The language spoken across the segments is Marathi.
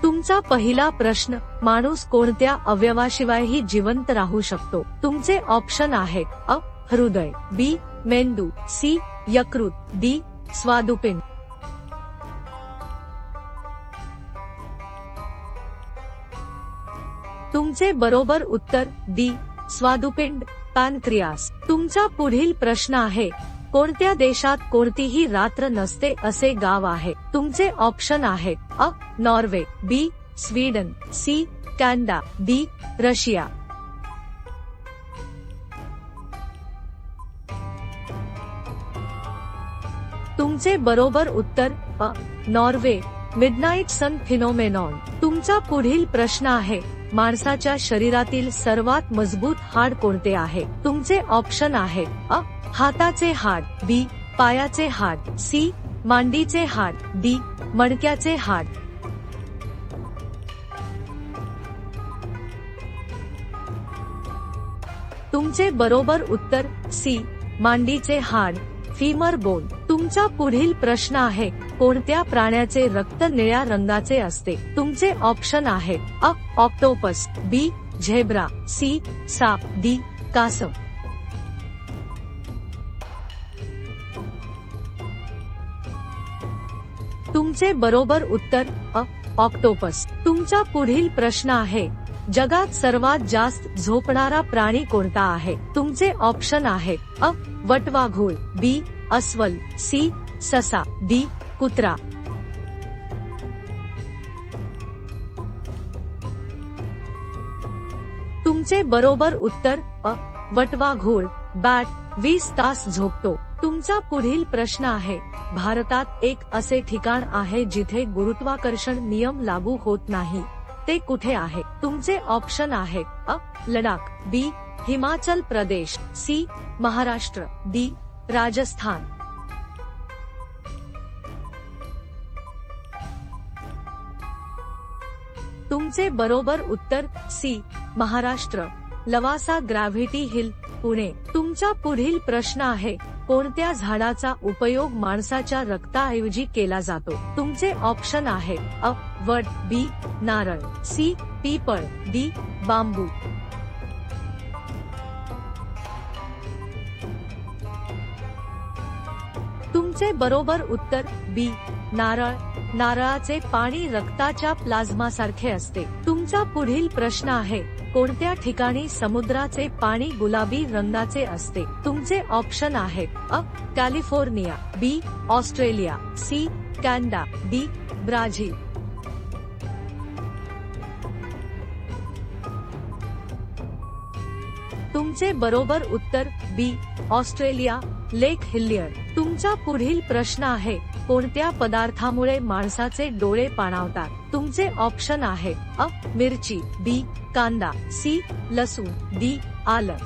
तुमचा पहिला प्रश्न, माणूस कोणत्या अवयवाशिवायही जिवंत राहू शकतो? तुमचे ऑप्शन आहेत: अ. हृदय, बी. मेंदू, सी. यकृत, डी. स्वादुपिंड. तुमचे बरोबर उत्तर डी. स्वादुपिंड, पॅनक्रियास. तुमचा पुढील प्रश्न आहे, कोणत्या देशात कोणतीही रात्र नसते असे गाव आहे? तुमचे ऑप्शन आहेत: अ. Norway, B. Sweden, C. Canada, D. Russia. तुमचे बरोबर उत्तर अ. नॉर्वे, मिडनाईट सन फिनोमेनॉन. तुमचा पुढील प्रश्न आहे, माणसाच्या शरीरातील सर्वात मजबूत हाड कोणते आहे? तुमचे ऑप्शन आहेत: अ. हाताचे हाड, बी. पायाचे हाड, सी. मांडीचे हाड, डी. मणक्याचे हाड. तुमचे बरोबर उत्तर सी. मांडीचे हाड, फीमर बोन. तुमचा पुढील प्रश्न आहे, कोणत्या प्राण्याचे रक्त निळ्या रंगाचे असते? तुमचे ऑप्शन आहेत: अ. Octopus, B. Zebra, C. साप, डी. कासव. तुमचे बरोबर उत्तर अ. ऑक्टोपस. तुमचा पुढील प्रश्न आहे, जगात सर्वात जास्त झोपणारा प्राणी कोणता आहे? तुमचे ऑप्शन आहेत: अ. वटवाघूळ, बी. अस्वल, सी. ससा, डी. कुत्रा. तुमचे बरोबर उत्तर अ. वटवाघूळ, बॅट, 20 तास झोपतो. तुमचा पुढील प्रश्न आहे, भारतात एक असे ठिकाण आहे जिथे गुरुत्वाकर्षण नियम लागू होत नाही, ते कुठे आहे? तुमचे ऑप्शन आहेत: A. Ladakh, B. Himachal Pradesh, C. Maharashtra, D. Rajasthan. तुमचे बरोबर उत्तर C. Maharashtra, Lavasa gravity hill, Pune. तुमचा पुढील प्रश्न आहे, कोणत्या झाडाचा उपयोग माणसाच्या रक्ताऐवजी केला जातो? तुमचे ऑप्शन आहेत: अ. वड, बी. नारळ, सी. पीपळ, डी. बांबू. तुमचे बरोबर उत्तर बी. नारळ. नारळाचे पाणी रक्ताच्या प्लाझ्मासारखे असते. तुमचा पुढील प्रश्न आहे, कोणत्या ठिकाणी समुद्राचे पाणी गुलाबी रंगाचे असते? तुमचे ऑप्शन आहेत: अ. California, B. Australia, C. Canada, D. Brazil. तुमचे बरोबर उत्तर बी. ऑस्ट्रेलिया, लेक हिल्लियर. तुमचा पुढील प्रश्न आहे, कोणत्या पदार्थामुळे माणसाचे डोळे पाणावतात? तुमचे ऑप्शन आहेत: अ. मिरची, बी. कांदा, सी. लसूण, डी. आलं.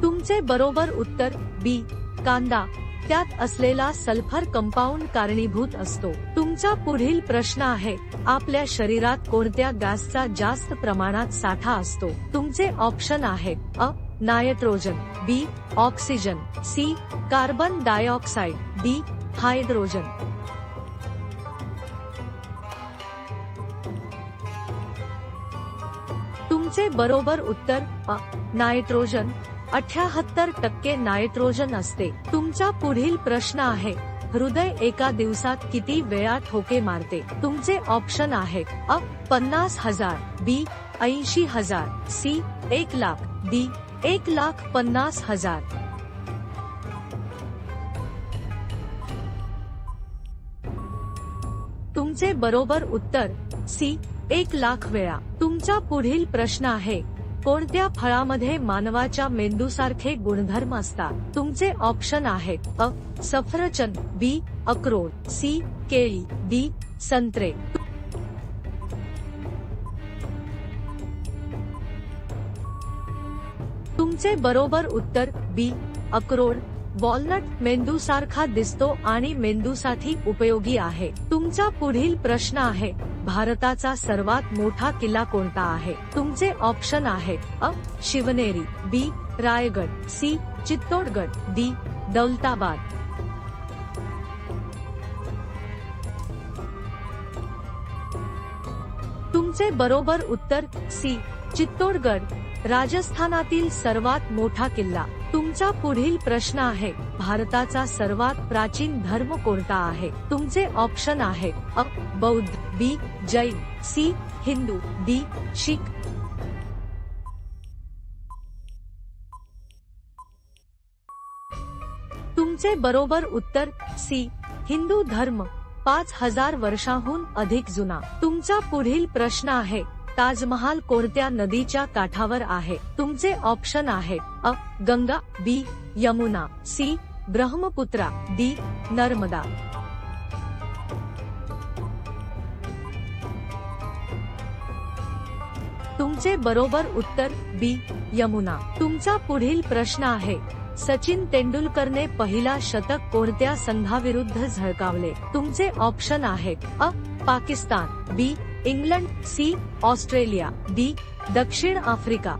तुमचे बरोबर उत्तर बी. कांदा. त्यात असलेला सल्फर कंपाऊंड कारणीभूत असतो. तुमचा पुढील प्रश्न आहे, आपल्या शरीरात कोणत्या गॅसचा जास्त प्रमाणात साठा असतो? तुमचे ऑप्शन आहेत: अ. Nitrogen, B. Oxygen, C. Carbon dioxide, D. Hydrogen. तुमचे बरोबर उत्तर अ. नायट्रोजन. 78% नायट्रोजन असते. तुमचा पुढील प्रश्न आहे, हृदय एका दिवसात किती वेळा ठोके मारते? तुमचे ऑप्शन आहेत: अ. 50,000, बी. 80,000, सी. 1,00,000, डी. 1,50,000. तुमचे बरोबर उत्तर सी. 1,00,000 वेळा. तुमचा पुढील प्रश्न आहे, कोणत्या फळामध्ये मानवाच्या मेंदूसारखे गुणधर्म असतात? तुमचे ऑप्शन आहेत: अ. सफरचंद, बी. अक्रोड, सी. केळी, डी. संत्रे. तुमचे बरोबर उत्तर बी. अक्रोड. वॉलनट मेंदूसारखा दिसतो आणि मेंदूसाठी उपयोगी आहे. तुमचा पुढील प्रश्न आहे, भारताचा सर्वात मोठा किल्ला कोणता आहे? तुमचे ऑप्शन आहेत: अ. शिवनेरी, बी. रायगड, सी. चित्तोडगड, डी. दौलताबाद. तुमचे बरोबर उत्तर सी चित्तोडगड राजस्थानातील सर्वात मोठा किल्ला। तुमचा पुढील प्रश्न आहे, भारताचा सर्वात प्राचीन धर्म कोणता आहे? तुमचे ऑप्शन आहे अ बौद्ध, बी जैन, सी हिंदू, डी शीख। तुमचे बरोबर उत्तर सी हिंदू धर्म 5000 वर्षांहून अधिक जुना। तुमचा पुढील प्रश्न आहे, ताजमहाल कोणत्या नदीच्या काठावर आहे? तुमचे ऑप्शन आहे अ गंगा, बी यमुना, सी ब्रह्मपुत्रा, डी नर्मदा। तुमचे बरोबर उत्तर बी यमुना। तुमचा पुढील प्रश्न आहे, सचिन तेंडुलकरने पहिला शतक कोणत्या संघाविरुद्ध झळकावले? तुमचे ऑप्शन आहेत अ पाकिस्तान, बी इंग्लंड, सी ऑस्ट्रेलिया, डी दक्षिण आफ्रिका।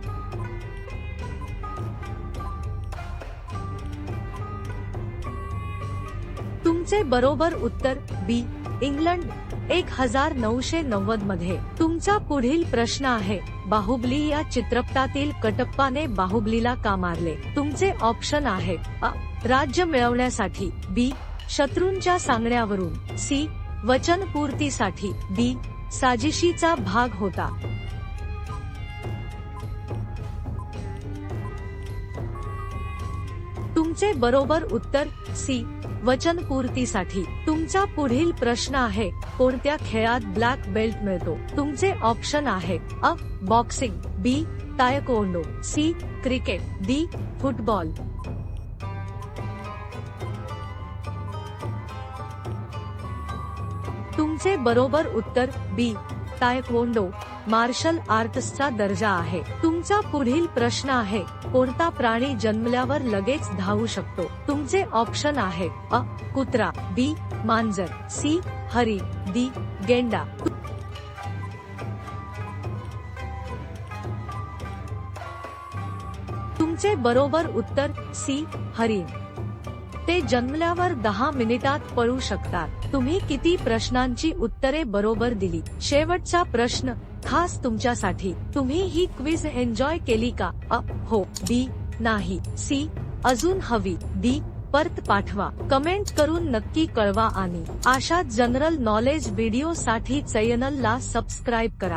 तुमचे बरोबर उत्तर बी इंग्लंड 1990 मध्ये। तुमचा पुढील प्रश्न आहे, बाहुबली या चित्रपटातील कटप्पाने बाहुबलीला का मारले? तुमचे ऑप्शन आहेत अ राज्य मिळवण्यासाठी, बी शत्रूंच्या सांगण्यावरून, सी वचनपूर्तीसाठी, डी साजिशीचा भाग होता। तुमचे बरोबर उत्तर सी वचनपूर्तीसाठी। तुमचा पुढील प्रश्न आहे, कोणत्या खेळात ब्लॅक बेल्ट मिळतो? तुमचे ऑप्शन आहेत A boxing, B taekwondo, C cricket, D football. तुमचे बरोबर उत्तर बी तायक्वोंडो मार्शल आर्ट्सचा दर्जा आहे। तुमचा पुढील प्रश्न आहे, कोणता प्राणी जन्मल्यावर लगेच धावू शकतो? तुमचे ऑप्शन आहेत अ कुत्रा, बी मांजर, सी हरिण, डी गेंडा। तुमचे बरोबर उत्तर सी हरिण। ते जन्मल्यावर 10 मिनिटात पळू शकतात। तुम्ही किती प्रश्नांची उत्तरे बरोबर दिली? शेवटचा प्रश्न खास तुमच्यासाठी, तुम्ही ही क्विज एन्जॉय केली का? अ हो, बी नाही, सी अजून हवी, डी परत पाठवा। कमेंट करून नक्की कळवा आणि अशा जनरल नॉलेज व्हिडिओ साठी चॅनलला सबस्क्राइब करा।